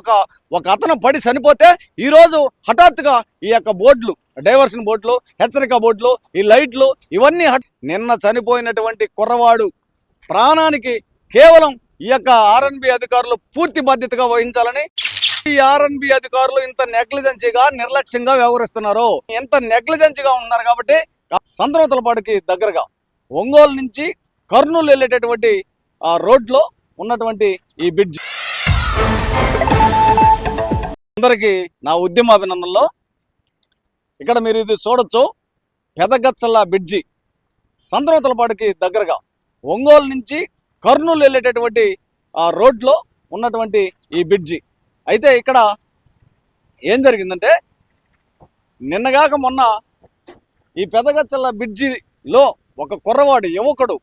ఒక ఒక అతను పడి చనిపోతే ఈరోజు హఠాత్తుగా ఈ యొక్క బోర్డులు, డైవర్షన్ బోర్డులు, హెచ్చరిక బోర్డులు, ఈ లైట్లు ఇవన్నీ నిన్న చనిపోయినటువంటి కుర్రవాడు ప్రాణానికి కేవలం ఈ యొక్క ఆర్ఎన్బి అధికారులు పూర్తి బాధ్యతగా వహించాలని, ఈ ఆర్ఎన్బి అధికారులు ఇంత నెగ్లిజెన్సీగా నిర్లక్ష్యంగా వ్యవహరిస్తున్నారు, ఎంత నెగ్లిజెన్సీగా ఉన్నారు కాబట్టి సంతనూతలపాడుకి దగ్గరగా ఒంగోలు నుంచి కర్నూలు వెళ్ళేటటువంటి ఆ రోడ్లో ఉన్నటువంటి ఈ బ్రిడ్జ్ అందరికీ నా ఉద్యమాభినందనలో. ఇక్కడ మీరు ఇది చూడొచ్చు, పెదగచ్చల్ల బ్రిడ్జి సంతనూతలపాడుకి దగ్గరగా ఒంగోలు నుంచి కర్నూలు వెళ్ళేటటువంటి ఆ రోడ్లో ఉన్నటువంటి ఈ బ్రిడ్జి. అయితే ఇక్కడ ఏం జరిగిందంటే, నిన్నగాక మొన్న ఈ పెదగచ్చల్ల బ్రిడ్జిలో ఒక కుర్రవాడు, యువకుడు,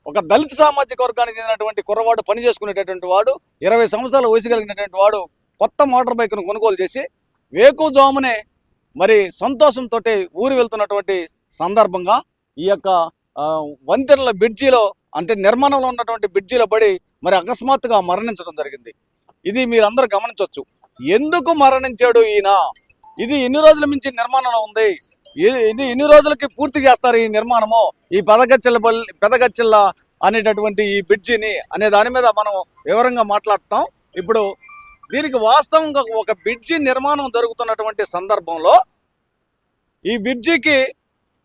ఒక దళిత సామాజిక వర్గానికి చెందినటువంటి కుర్రవాడు, పని చేసుకునేటటువంటి వాడు, 20 సంవత్సరాల వయసు కలిగినటువంటి వాడు కొత్త మోటార్ బైక్ను కొనుగోలు చేసి వేకుజామునే మరి సంతోషంతో ఊరు వెళ్తున్నటువంటి సందర్భంగా ఈ యొక్క వంతెనల బ్రిడ్జిలో, అంటే నిర్మాణంలో ఉన్నటువంటి బ్రిడ్జిలో పడి మరి అకస్మాత్తుగా మరణించడం జరిగింది. ఇది మీరందరూ గమనించవచ్చు. ఎందుకు మరణించాడు ఈయన? ఇది ఎన్ని రోజుల నుంచి నిర్మాణంలో ఉంది, ఇది ఎన్ని రోజులకి పూర్తి చేస్తారు ఈ నిర్మాణము, ఈ పెదగచ్చల్ల అనేటటువంటి ఈ బ్రిడ్జిని అనే దాని మీద మనం వివరంగా మాట్లాడతాం. ఇప్పుడు దీనికి వాస్తవంగా ఒక బ్రిడ్జి నిర్మాణం జరుగుతున్నటువంటి సందర్భంలో ఈ బ్రిడ్జికి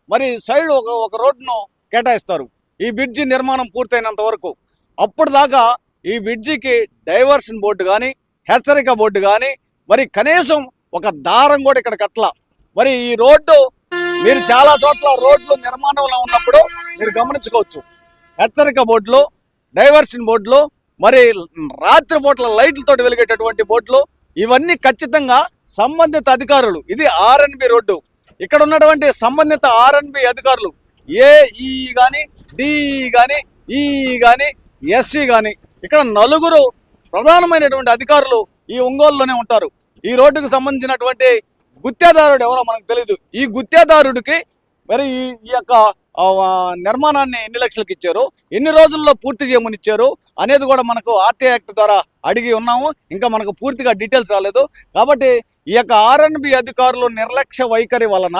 మరి సైడ్ ఒక రోడ్డును కేటాయిస్తారు ఈ బ్రిడ్జి నిర్మాణం పూర్తయినంత వరకు. అప్పుడు దాకా ఈ బ్రిడ్జికి డైవర్షన్ బోర్డు కానీ, హెచ్చరిక బోర్డు కానీ, మరి కనీసం ఒక దారం కూడా ఇక్కడ కట్ల. మరి ఈ రోడ్డు మీరు చాలా చోట్ల రోడ్లు నిర్మాణంలో ఉన్నప్పుడు మీరు గమనించుకోవచ్చు, హెచ్చరిక బోర్డులు, డైవర్షన్ బోర్డులు, మరి రాత్రిపూట్ల లైట్లతో వెలిగేటటువంటి బోర్డులు, ఇవన్నీ ఖచ్చితంగా సంబంధిత అధికారులు, ఇది ఆర్ఎన్బి రోడ్డు, ఇక్కడ ఉన్నటువంటి సంబంధిత ఆర్ఎన్బి అధికారులు ఏఈ కానీ, డిఈ కానీ, ఈఈ కానీ, ఎస్సీ కానీ, ఇక్కడ 4 ప్రధానమైనటువంటి అధికారులు ఈ ఒంగోలులోనే ఉంటారు. ఈ రోడ్డుకు సంబంధించినటువంటి గుత్తేదారుడు ఎవరో మనకు తెలియదు. ఈ గుత్తేదారుడికి మరి ఈ యొక్క నిర్మాణాన్ని ఎన్ని లక్షలకు ఇచ్చారు, ఎన్ని రోజుల్లో పూర్తి చేయమని ఇచ్చారు అనేది కూడా మనకు ఆర్టీఐ యాక్ట్ ద్వారా అడిగి ఉన్నాము. ఇంకా మనకు పూర్తిగా డీటెయిల్స్ రాలేదు. కాబట్టి ఈ యొక్క ఆర్ఎన్బి అధికారులు నిర్లక్ష్య వైఖరి వలన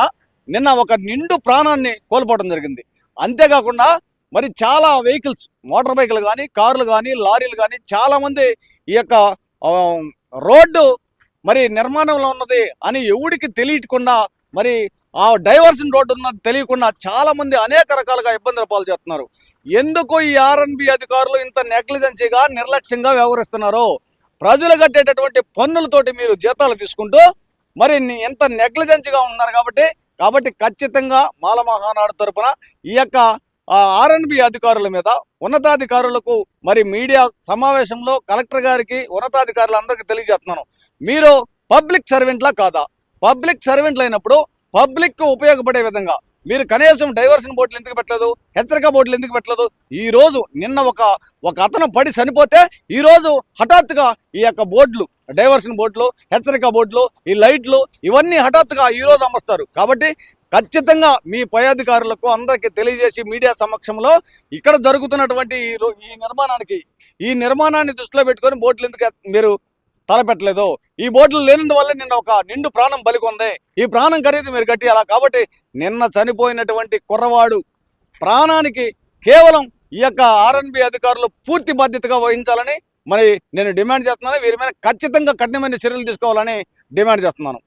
నిన్న ఒక నిండు ప్రాణాన్ని కోల్పోవడం జరిగింది. అంతేకాకుండా మరి చాలా వెహికల్స్, మోటార్ బైకులు కానీ, కార్లు కానీ, లారీలు కానీ, చాలామంది ఈ యొక్క రోడ్డు మరి నిర్మాణంలో ఉన్నది అని ఎవడికి తెలియకుండా, మరి ఆ డైవర్షన్ రోడ్డు ఉన్నది తెలియకుండా చాలామంది అనేక రకాలుగా ఇబ్బందులు పాలు చేస్తున్నారు. ఎందుకు ఈ ఆర్ఎన్బి అధికారులు ఇంత నెగ్లిజెన్సీగా నిర్లక్ష్యంగా వ్యవహరిస్తున్నారు? ప్రజలు కట్టేటటువంటి పన్నులతోటి మీరు జీతాలు తీసుకుంటూ మరి ఎంత నెగ్లిజెన్సీగా ఉన్నారు. కాబట్టి ఖచ్చితంగా మాల మహానాడు తరపున ఈ యొక్క ఆర్ఎన్బి అధికారుల మీద, ఉన్నతాధికారులకు మరి మీడియా సమావేశంలో కలెక్టర్ గారికి, ఉన్నతాధికారులందరికీ తెలియజేస్తున్నాను, మీరు పబ్లిక్ సర్వెంట్లా కాదా? పబ్లిక్ సర్వెంట్లు అయినప్పుడు పబ్లిక్ ఉపయోగపడే విధంగా మీరు కనీసం డైవర్షన్ బోర్డులు ఎందుకు పెట్టలేదు, హెచ్చరిక బోర్డులు ఎందుకు పెట్టలేదు? ఈరోజు నిన్న ఒక అతను పడి చనిపోతే ఈరోజు హఠాత్తుగా ఈ యొక్క బోర్డులు, డైవర్షన్ బోర్డులు, హెచ్చరిక బోర్డులు, ఈ లైట్లు ఇవన్నీ హఠాత్తుగా ఈరోజు అమరుస్తారు. కాబట్టి ఖచ్చితంగా మీ పై అధికారులకు అందరికీ తెలియజేసి మీడియా సమక్షంలో ఇక్కడ జరుగుతున్నటువంటి ఈ నిర్మాణాన్ని దృష్టిలో పెట్టుకొని బోర్డులు ఎందుకు మీరు తలపెట్టలేదు? ఈ బోర్డులు లేనందువల్ల నిన్న ఒక నిండు ప్రాణం బలికొంది. ఈ ప్రాణం ఖరీదు మీరు కట్టియాలా? కాబట్టి నిన్న చనిపోయినటువంటి కుర్రవాడు ప్రాణానికి కేవలం ఈ యొక్క ఆర్ఎన్బి అధికారులు పూర్తి బాధ్యతగా వహించాలని మరి నేను డిమాండ్ చేస్తున్నాను. వీరి మీద ఖచ్చితంగా కఠినమైన చర్యలు తీసుకోవాలని డిమాండ్ చేస్తున్నాను.